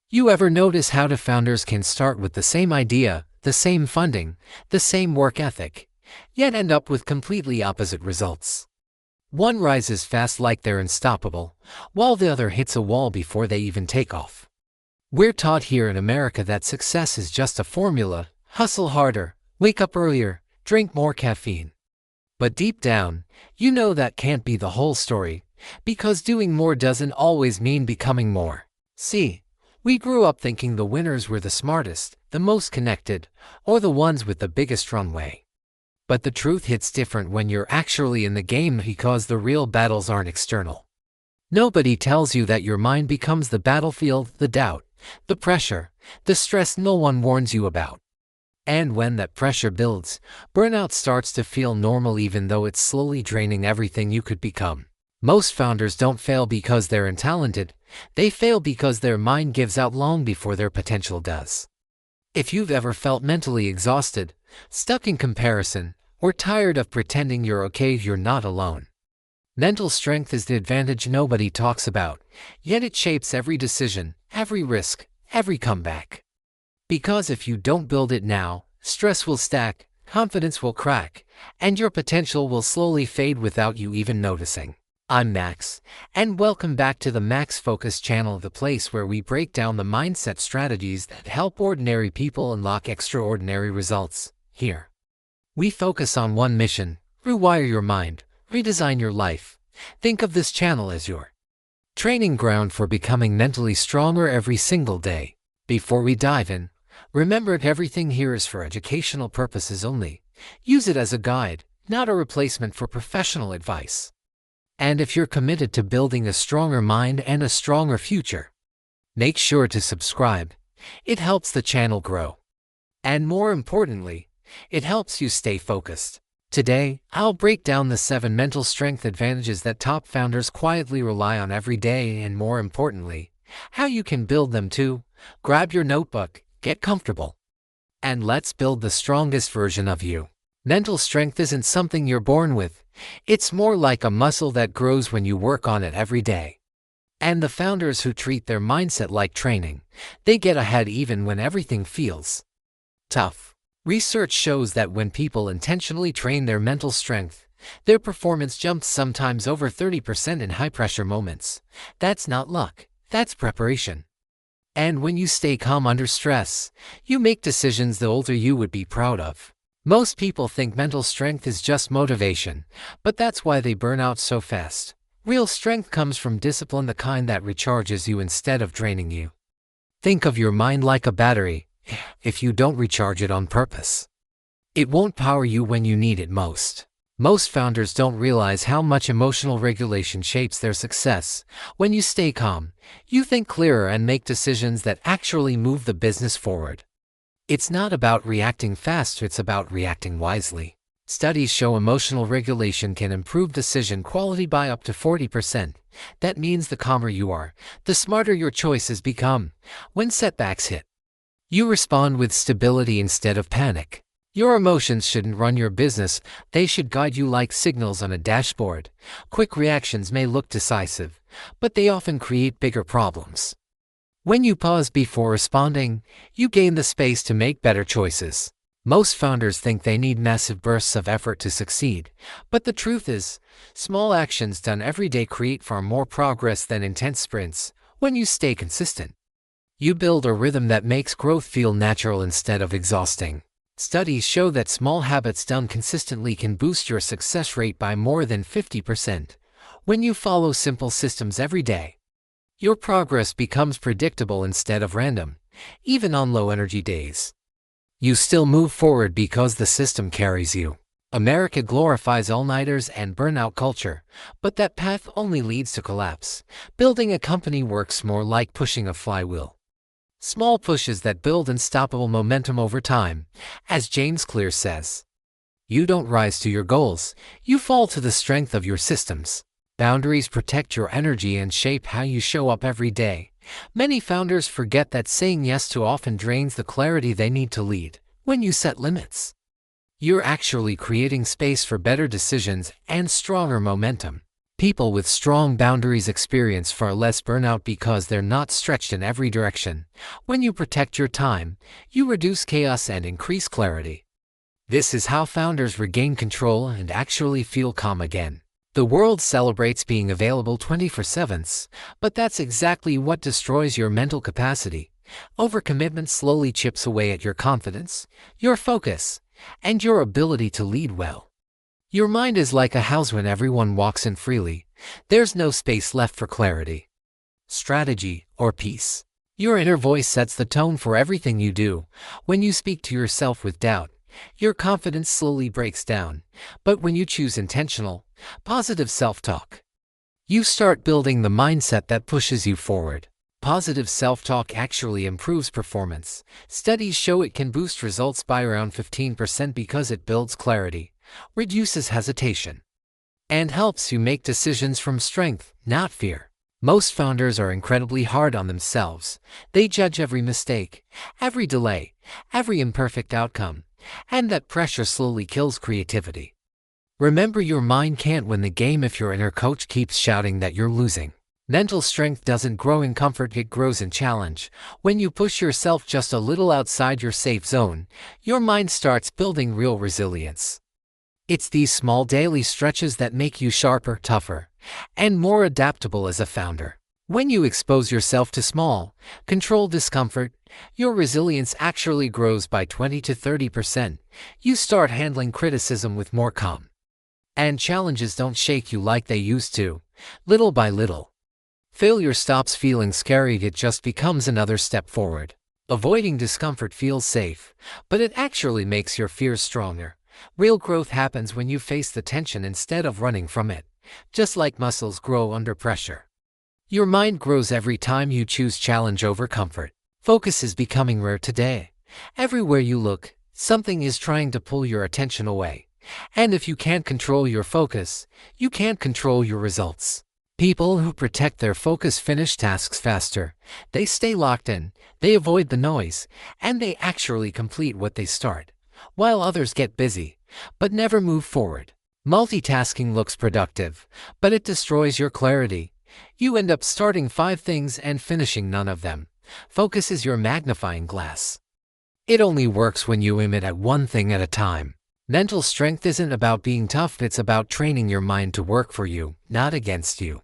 You ever notice how the founders can start with the same idea, the same funding, the same work ethic, yet end up with completely opposite results? One rises fast like they're unstoppable, while the other hits a wall before they even take off. We're taught here in America that success is just a formula: hustle harder, wake up earlier, drink more caffeine. But deep down, you know that can't be the whole story, because doing more doesn't always mean becoming more. See, we grew up thinking the winners were the smartest, the most connected, or the ones with the biggest runway. But the truth hits different when you're actually in the game, because the real battles aren't external. Nobody tells you that your mind becomes the battlefield: the doubt, the pressure, the stress no one warns you about. And when that pressure builds, burnout starts to feel normal, even though it's slowly draining everything you could become. Most founders don't fail because they're untalented. They fail because their mind gives out long before their potential does. If you've ever felt mentally exhausted, stuck in comparison, or tired of pretending you're okay, you're not alone. Mental strength is the advantage nobody talks about, yet it shapes every decision, every risk, every comeback. Because if you don't build it now, stress will stack, confidence will crack, and your potential will slowly fade without you even noticing. I'm Max, and welcome back to the Max Focus channel, the place where we break down the mindset strategies that help ordinary people unlock extraordinary results. Here, we focus on one mission: rewire your mind, redesign your life. Think of this channel as your training ground for becoming mentally stronger every single day. Before we dive in, remember, everything here is for educational purposes only. Use it as a guide, not a replacement for professional advice. And if you're committed to building a stronger mind and a stronger future, make sure to subscribe. It helps the channel grow. And more importantly, it helps you stay focused. Today, I'll break down the 7 mental strength advantages that top founders quietly rely on every day, and more importantly, how you can build them too. Grab your notebook, get comfortable, and let's build the strongest version of you. Mental strength isn't something you're born with. It's more like a muscle that grows when you work on it every day. And the founders who treat their mindset like training, they get ahead even when everything feels tough. Research shows that when people intentionally train their mental strength, their performance jumps sometimes over 30% in high-pressure moments. That's not luck, that's preparation. And when you stay calm under stress, you make decisions the older you would be proud of. Most people think mental strength is just motivation, but that's why they burn out so fast. Real strength comes from discipline, the kind that recharges you instead of draining you. Think of your mind like a battery. If you don't recharge it on purpose, it won't power you when you need it most. Most founders don't realize how much emotional regulation shapes their success. When you stay calm, you think clearer and make decisions that actually move the business forward. It's not about reacting fast, it's about reacting wisely. Studies show emotional regulation can improve decision quality by up to 40%. That means the calmer you are, the smarter your choices become. When setbacks hit, you respond with stability instead of panic. Your emotions shouldn't run your business, they should guide you like signals on a dashboard. Quick reactions may look decisive, but they often create bigger problems. When you pause before responding, you gain the space to make better choices. Most founders think they need massive bursts of effort to succeed, but the truth is, small actions done every day create far more progress than intense sprints. When you stay consistent, you build a rhythm that makes growth feel natural instead of exhausting. Studies show that small habits done consistently can boost your success rate by more than 50%. When you follow simple systems every day, your progress becomes predictable instead of random. Even on low-energy days, you still move forward because the system carries you. America glorifies all-nighters and burnout culture, but that path only leads to collapse. Building a company works more like pushing a flywheel. Small pushes that build unstoppable momentum over time. As James Clear says, you don't rise to your goals, you fall to the strength of your systems. Boundaries protect your energy and shape how you show up every day. Many founders forget that saying yes too often drains the clarity they need to lead. When you set limits, you're actually creating space for better decisions and stronger momentum. People with strong boundaries experience far less burnout because they're not stretched in every direction. When you protect your time, you reduce chaos and increase clarity. This is how founders regain control and actually feel calm again. The world celebrates being available 24/7, but that's exactly what destroys your mental capacity. Overcommitment slowly chips away at your confidence, your focus, and your ability to lead well. Your mind is like a house when everyone walks in freely. There's no space left for clarity, strategy, or peace. Your inner voice sets the tone for everything you do. When you speak to yourself with doubt, your confidence slowly breaks down. But when you choose intentional, positive self-talk, you start building the mindset that pushes you forward. Positive self-talk actually improves performance. Studies show it can boost results by around 15% because it builds clarity, reduces hesitation, and helps you make decisions from strength, not fear. Most founders are incredibly hard on themselves. They judge every mistake, every delay, every imperfect outcome, and that pressure slowly kills creativity. Remember, your mind can't win the game if your inner coach keeps shouting that you're losing. Mental strength doesn't grow in comfort, it grows in challenge. When you push yourself just a little outside your safe zone, your mind starts building real resilience. It's these small daily stretches that make you sharper, tougher, and more adaptable as a founder. When you expose yourself to small, controlled discomfort, your resilience actually grows by 20 to 30%. You start handling criticism with more calm, and challenges don't shake you like they used to. Little by little, failure stops feeling scary, it just becomes another step forward. Avoiding discomfort feels safe, but it actually makes your fears stronger. Real growth happens when you face the tension instead of running from it. Just like muscles grow under pressure, your mind grows every time you choose challenge over comfort. Focus is becoming rare today. Everywhere you look, something is trying to pull your attention away. And if you can't control your focus, you can't control your results. People who protect their focus finish tasks faster. They stay locked in, they avoid the noise, and they actually complete what they start. While others get busy, but never move forward. Multitasking looks productive, but it destroys your clarity. You end up starting 5 things and finishing none of them. Focus is your magnifying glass. It only works when you aim it at one thing at a time. Mental strength isn't about being tough, it's about training your mind to work for you, not against you.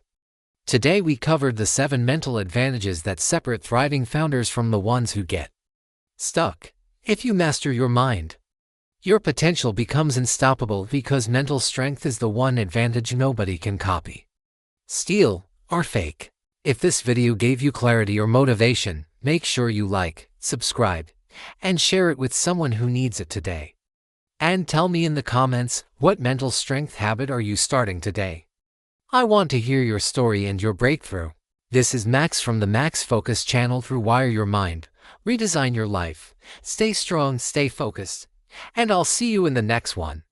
Today we covered the 7 mental advantages that separate thriving founders from the ones who get stuck. If you master your mind, your potential becomes unstoppable because mental strength is the one advantage nobody can copy, steal, or fake. If this video gave you clarity or motivation, make sure you like, subscribe, and share it with someone who needs it today. And tell me in the comments, what mental strength habit are you starting today? I want to hear your story and your breakthrough. This is Max from the Max Focus channel. Through Wire Your Mind, redesign your life. Stay strong, stay focused, and I'll see you in the next one.